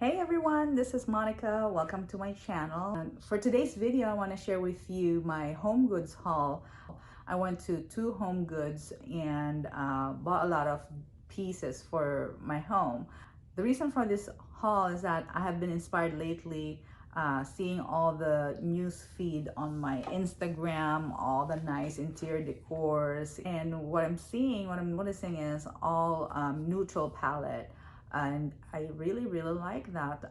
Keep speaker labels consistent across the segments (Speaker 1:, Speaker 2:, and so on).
Speaker 1: Hey everyone, this is Monica. Welcome to my channel. And for today's video, I want to share with you my home goods haul. I went to two Home Goods and bought a lot of pieces for my home. The reason for this haul is that I have been inspired lately seeing all the news feed on my Instagram, all the nice interior decors, and what I'm noticing is all neutral palette, and I really like that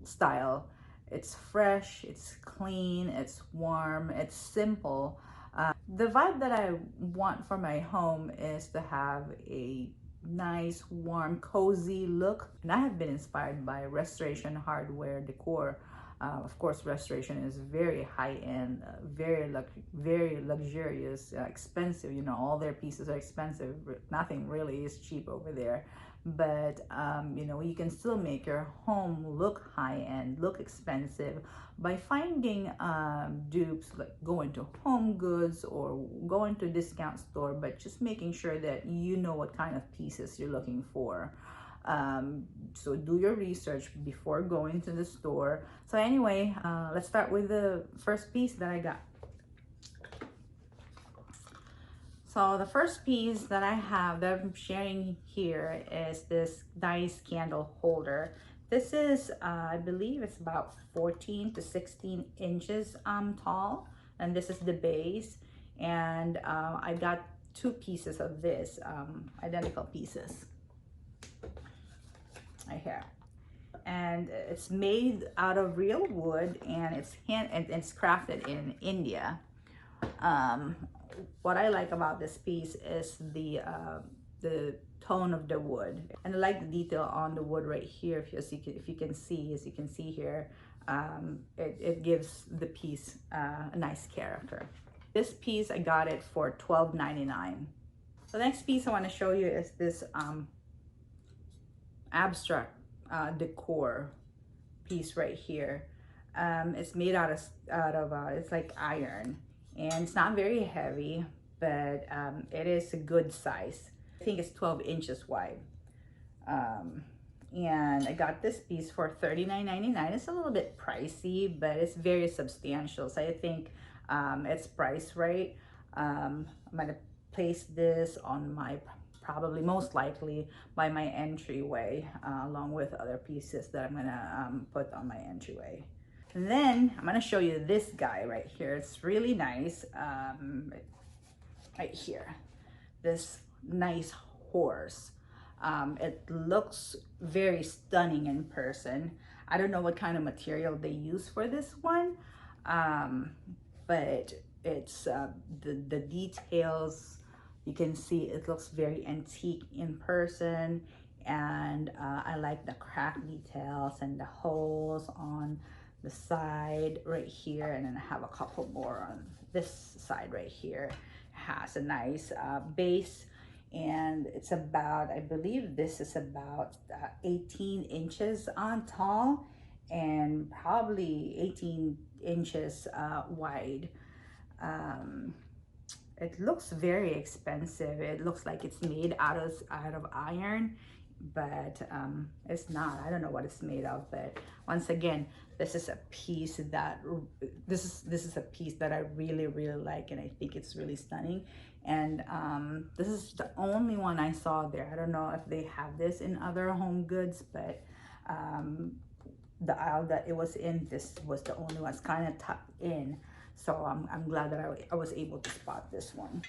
Speaker 1: style. It's fresh, it's clean, it's warm, it's simple. The vibe that I want for my home is to have a nice, warm, cozy look. And I have been inspired by Restoration Hardware Decor. Of course, Restoration is very high-end, very luxurious, expensive. You know, all their pieces are expensive. Nothing really is cheap over there. But you know, you can still make your home look high-end, look expensive by finding dupes, like going to Home Goods or going to a discount store, but just making sure that you know what kind of pieces you're looking for. So do your research before going to the store. So anyway, let's start with the first piece that I got. So the first piece that I have that I'm sharing here is this nice candle holder. This is, I believe it's about 14 to 16 inches tall, and this is the base. And I got two pieces of this, identical pieces right here. And it's made out of real wood, and it's crafted in India. What I like about this piece is the tone of the wood, and I like the detail on the wood right here. If you can see, as you can see here, it gives the piece a nice character. This piece, I got it for $12.99. The next piece I want to show you is this abstract decor piece right here. It's made out of it's like iron, and it's not very heavy, but it is a good size. I think it's 12 inches wide. And I got this piece for $39.99. It's a little bit pricey, but it's very substantial, so I think it's priced right. I'm gonna place this on my, probably most likely by my entryway, along with other pieces that I'm gonna put on my entryway. And then I'm gonna show you this guy right here. It's really nice. Right here, this nice horse. It looks very stunning in person. I don't know what kind of material they use for this one, but it's the details. You can see it looks very antique in person, and I like the crack details and the holes on the side right here, and then I have a couple more on this side right here. It has a nice base, and it's about, I believe this is about 18 inches tall, and probably 18 inches wide. It looks very expensive. It looks like it's made out of iron, but it's not. I don't know what it's made of, but once again, this is a piece that this is a piece that I really like, and I think it's really stunning. And this is the only one I saw there. I don't know if they have this in other Home Goods, but the aisle that it was in, this was the only one. It's kind of tucked in, so I'm glad that I was able to spot this one.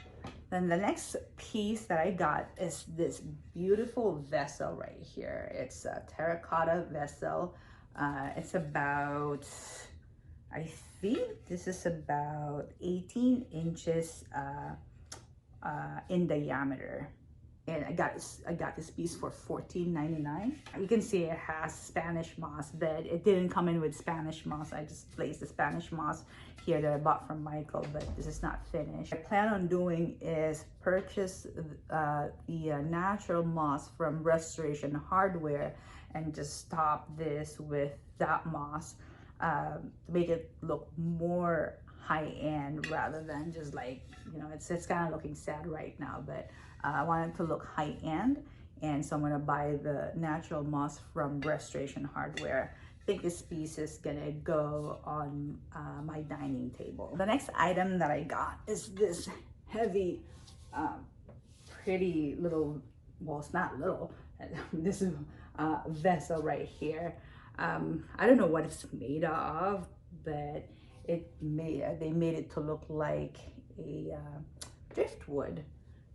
Speaker 1: Then the next piece that I got is this beautiful vessel right here. It's a terracotta vessel. It's about, I think this is about 18 inches in diameter. And I got this piece for $14.99. You can see it has Spanish moss, but it didn't come in with Spanish moss. I just placed the Spanish moss here that I bought from Michael, but this is not finished. What I plan on doing is purchase the natural moss from Restoration Hardware and just top this with that moss to make it look more high-end rather than just like, you know, it's kind of looking sad right now, but I want it to look high-end. and so I'm gonna buy the natural moss from Restoration Hardware. I think this piece is gonna go on my dining table. The next item that I got is this heavy, pretty little, well, it's not little, this is vessel right here. I don't know what it's made of, but they made it to look like a driftwood,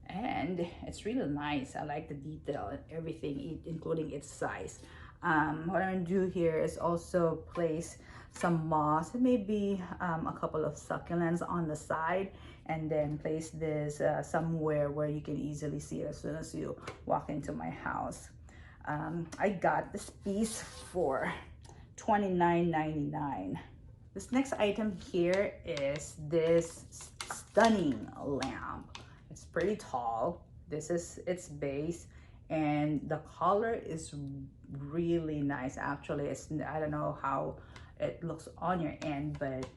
Speaker 1: and it's really nice. I like the detail and everything, including its size. What I'm gonna do here is also place some moss and maybe a couple of succulents on the side, and then place this somewhere where you can easily see it as soon as you walk into my house. I got this piece for $29.99. This next item here is this stunning lamp. It's pretty tall. This is its base, and the color is really nice. Actually, I don't know how it looks on your end, but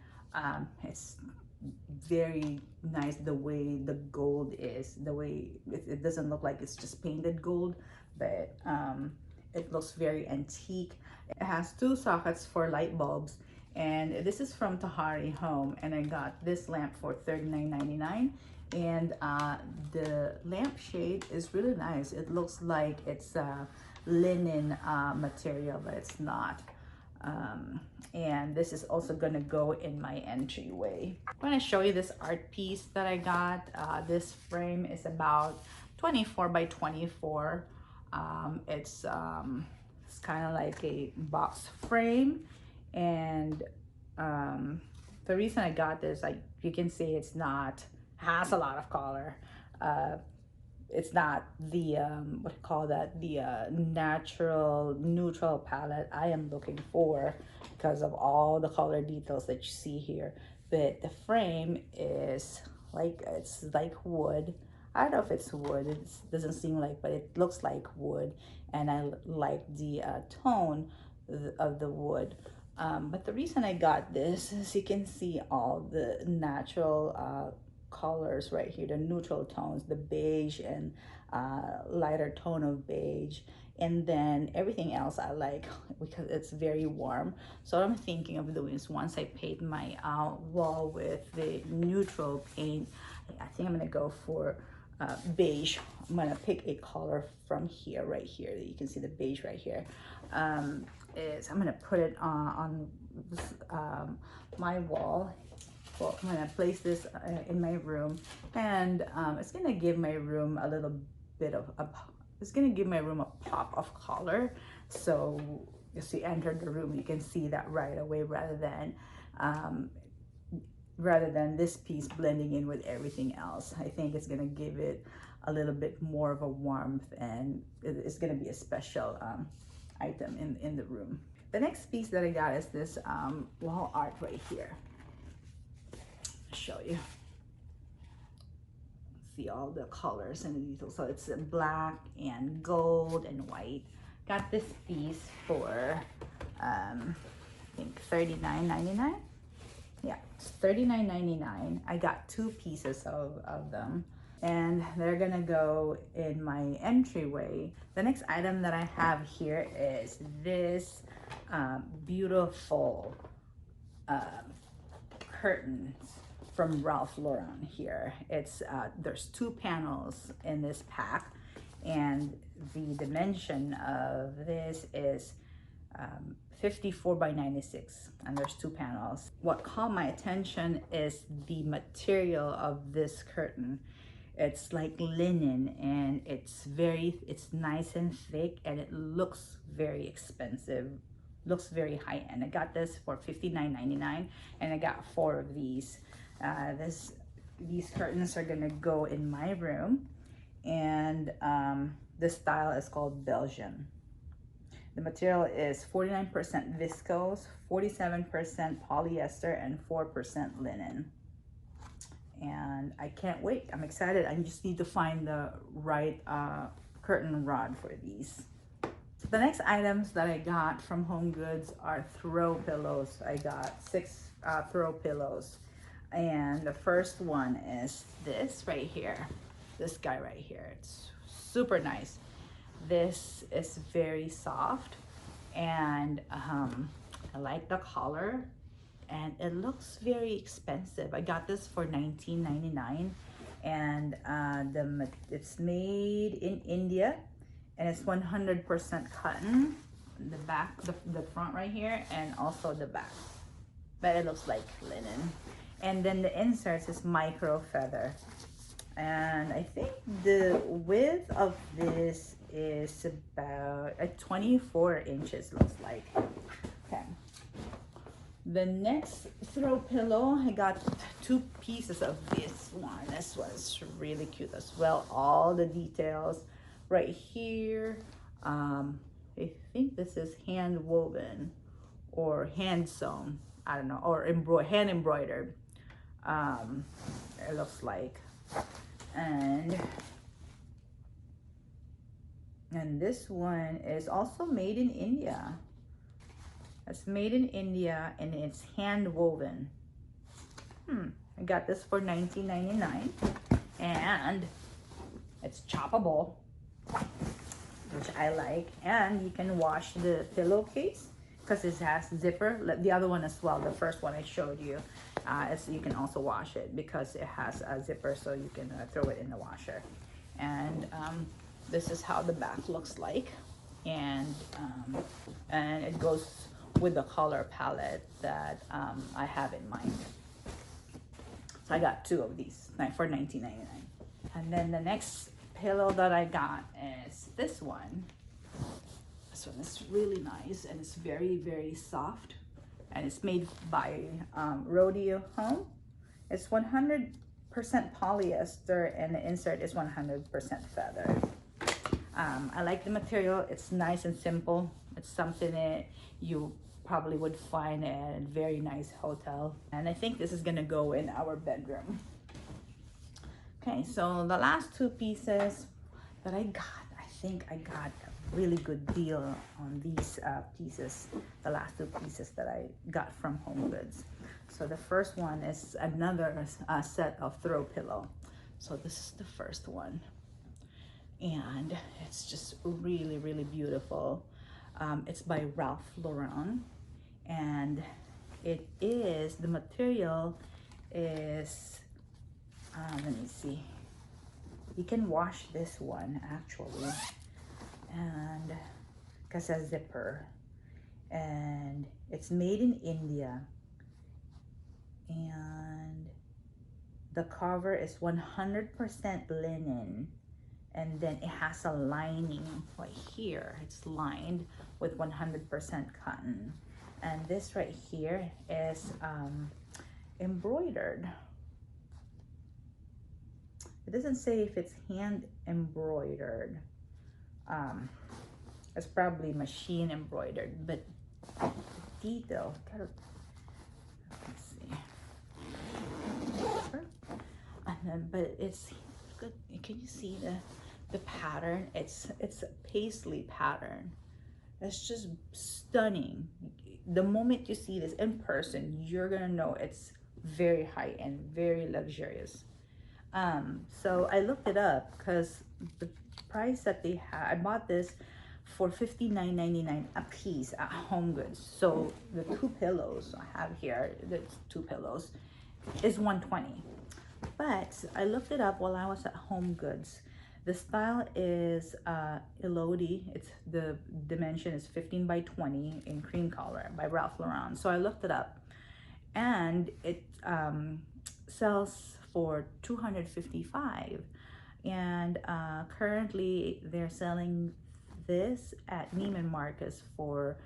Speaker 1: it's very nice the way the gold is. The way it doesn't look like it's just painted gold, but it looks very antique. It has two sockets for light bulbs, and this is from Tahari Home, and I got this lamp for $39.99. And the lampshade is really nice. It looks like it's linen material, but it's not. And this is also gonna go in my entryway. I'm gonna show you this art piece that I got. This frame is about 24 by 24. It's kind of like a box frame, and the reason I got this, like you can see, it's not has a lot of color. It's not the what do you call that, the natural neutral palette I am looking for because of all the color details that you see here. But the frame is like, it's like wood. I don't know if it's wood, it doesn't seem like, but it looks like wood, and I like the tone of the wood. But the reason I got this is you can see all the natural colors right here, the neutral tones, the beige and lighter tone of beige, and then everything else I like because it's very warm. So what I'm thinking of doing is, once I paint my wall with the neutral paint, I think I'm gonna go for beige. I'm gonna pick a color from here, right here, that you can see the beige right here. I'm gonna put it on this, my wall. Well, I'm gonna place this in my room, and it's gonna give my room a little bit of it's gonna give my room a pop of color. So as you enter the room, you can see that right away, rather than this piece blending in with everything else. I think it's gonna give it a little bit more of a warmth, and it's gonna be a special item in the room. The next piece that I got is this wall art right here. I'll show you. See all the colors and the details. So it's black and gold and white. Got this piece for I think $39.99. Yeah, it's $39.99. I got two pieces of them, and they're gonna go in my entryway. The next item that I have here is this beautiful curtains from Ralph Lauren here. It's there's two panels in this pack, and the dimension of this is 54 by 96, and there's two panels. What caught my attention is the material of this curtain. It's like linen, and it's nice and thick, and it looks very expensive, looks very high-end. I got this for $59.99, and I got 4 of these. These curtains are gonna go in my room, and this style is called Belgian. The material is 49% viscose, 47% polyester, and 4% linen. And I can't wait. I'm excited. I just need to find the right curtain rod for these. The next items that I got from HomeGoods are throw pillows. I got 6 throw pillows. And the first one is this right here. This guy right here. It's super nice. This is very soft, and I like the color, and it looks very expensive. I got this for $19.99, and it's made in India, and it's 100% cotton. The back, the front right here, and also the back, but it looks like linen. And then the inserts is micro feather, and I think the width of this is about 24 inches, looks like. Okay, the next throw pillow, I got two pieces of this one. This one's really cute as well. All the details right here. I think this is hand woven or hand sewn, I don't know, or hand embroidered. It looks like, and this one is also made in India. It's made in India, and it's hand woven. I got this for $19.99, and it's choppable, which I like. And you can wash the pillowcase because it has zipper. The other one as well, the first one I showed you, you can also wash it because it has a zipper, so you can throw it in the washer. And this is how the back looks like, and it goes with the color palette that I have in mind. So I got two of these for $19.99. And then the next pillow that I got is this one. This one is really nice, and it's very, very soft, and it's made by Rodeo Home. It's 100% polyester, and the insert is 100% feather. I like the material. It's nice and simple. It's something that you probably would find at a very nice hotel, and I think this is gonna go in our bedroom. Okay, so the last two pieces that I got, I think I got a really good deal on these pieces, the last two pieces that I got from HomeGoods. So the first one is another set of throw pillow. So this is the first one, and it's just really, really beautiful. It's by Ralph Lauren, and it is, the material is, let me see, you can wash this one actually, and because a zipper, and it's made in India, and the cover is 100% linen, and then it has a lining right here. It's lined with 100% cotton, and this right here is embroidered. It doesn't say if it's hand embroidered. It's probably machine embroidered, but detail, let's see. And then, but it's good. Can you see the pattern? It's a paisley pattern. It's just stunning. The moment you see this in person, you're gonna know it's very high-end, very luxurious. So I looked it up because the price that they had, I bought this for $59.99 a piece at HomeGoods. So the two pillows I have here, the two pillows, is $120. But I looked it up while I was at HomeGoods. The style is Elodie. It's the dimension is 15 by 20 in cream color by Ralph Lauren. So I looked it up, and it sells for $255, and currently they're selling this at Neiman Marcus for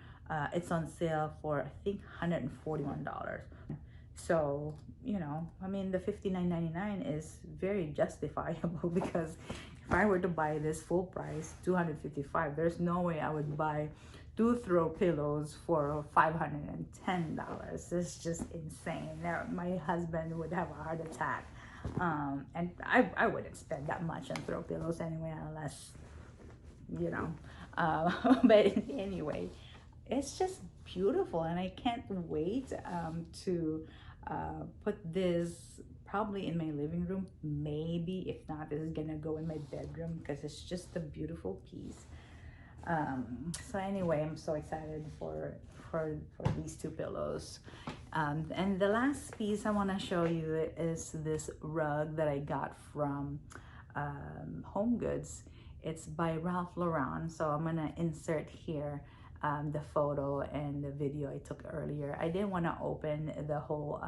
Speaker 1: it's on sale for I think $141. So, you know, I mean, the $59.99 is very justifiable because if I were to buy this full price, $255, there's no way I would buy two throw pillows for $510. It's just insane. My husband would have a heart attack. And I wouldn't spend that much on throw pillows anyway, unless, you know. But anyway, it's just beautiful, and I can't wait to put this probably in my living room. Maybe if not, this is gonna go in my bedroom because it's just a beautiful piece. So anyway, I'm so excited for these two pillows. And the last piece I want to show you is this rug that I got from HomeGoods. It's by Ralph Lauren. So I'm gonna insert here the photo and the video I took earlier. I didn't want to open the whole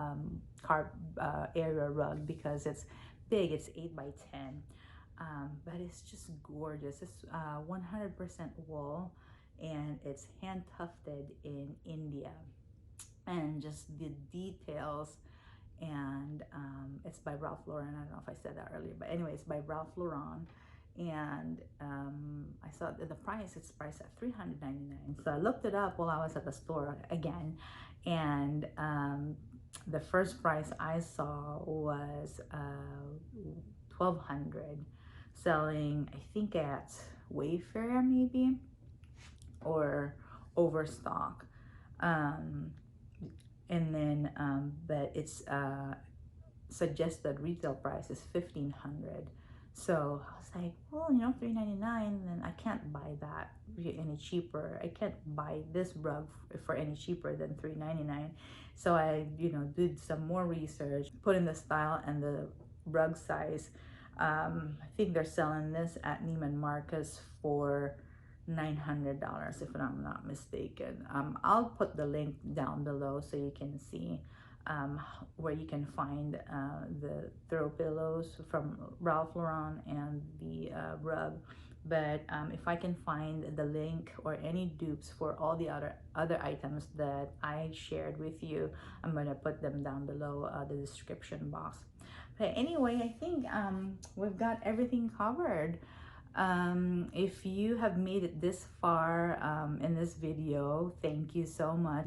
Speaker 1: area rug because it's big. It's 8 by 10. But it's just gorgeous. It's 100% wool, and it's hand tufted in India, and just the details. And it's by Ralph Lauren. I don't know if I said that earlier, but anyway, it's by Ralph Lauren. And I saw the price. It's priced at $399. So I looked it up while I was at the store again, and the first price I saw was $1,200, selling I think at Wayfair maybe, or Overstock. And then but its suggested retail price is $1,500. So I was like, well, you know, $399, then I can't buy that any cheaper. I can't buy this rug for any cheaper than $399. So I, you know, did some more research, put in the style and the rug size. I think they're selling this at Neiman Marcus for $900 if I'm not mistaken. I'll put the link down below so you can see where you can find the throw pillows from Ralph Lauren and the rug. But if I can find the link or any dupes for all the other items that I shared with you, I'm gonna put them down below the description box. But anyway, I think we've got everything covered. If you have made it this far in this video, thank you so much.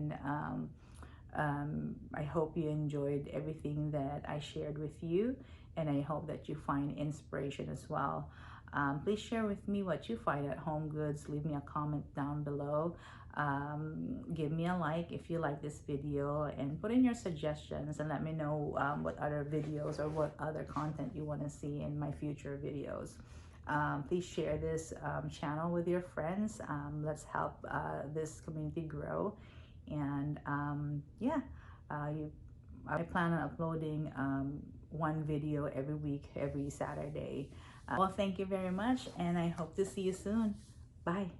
Speaker 1: I hope you enjoyed everything that I shared with you, and I hope that you find inspiration as well. Please share with me what you find at HomeGoods. Leave me a comment down below. Give me a like if you like this video, and put in your suggestions and let me know what other videos or what other content you want to see in my future videos. Please share this channel with your friends. Let's help this community grow. And yeah, I plan on uploading one video every week, every Saturday. Well, thank you very much, and I hope to see you soon. Bye.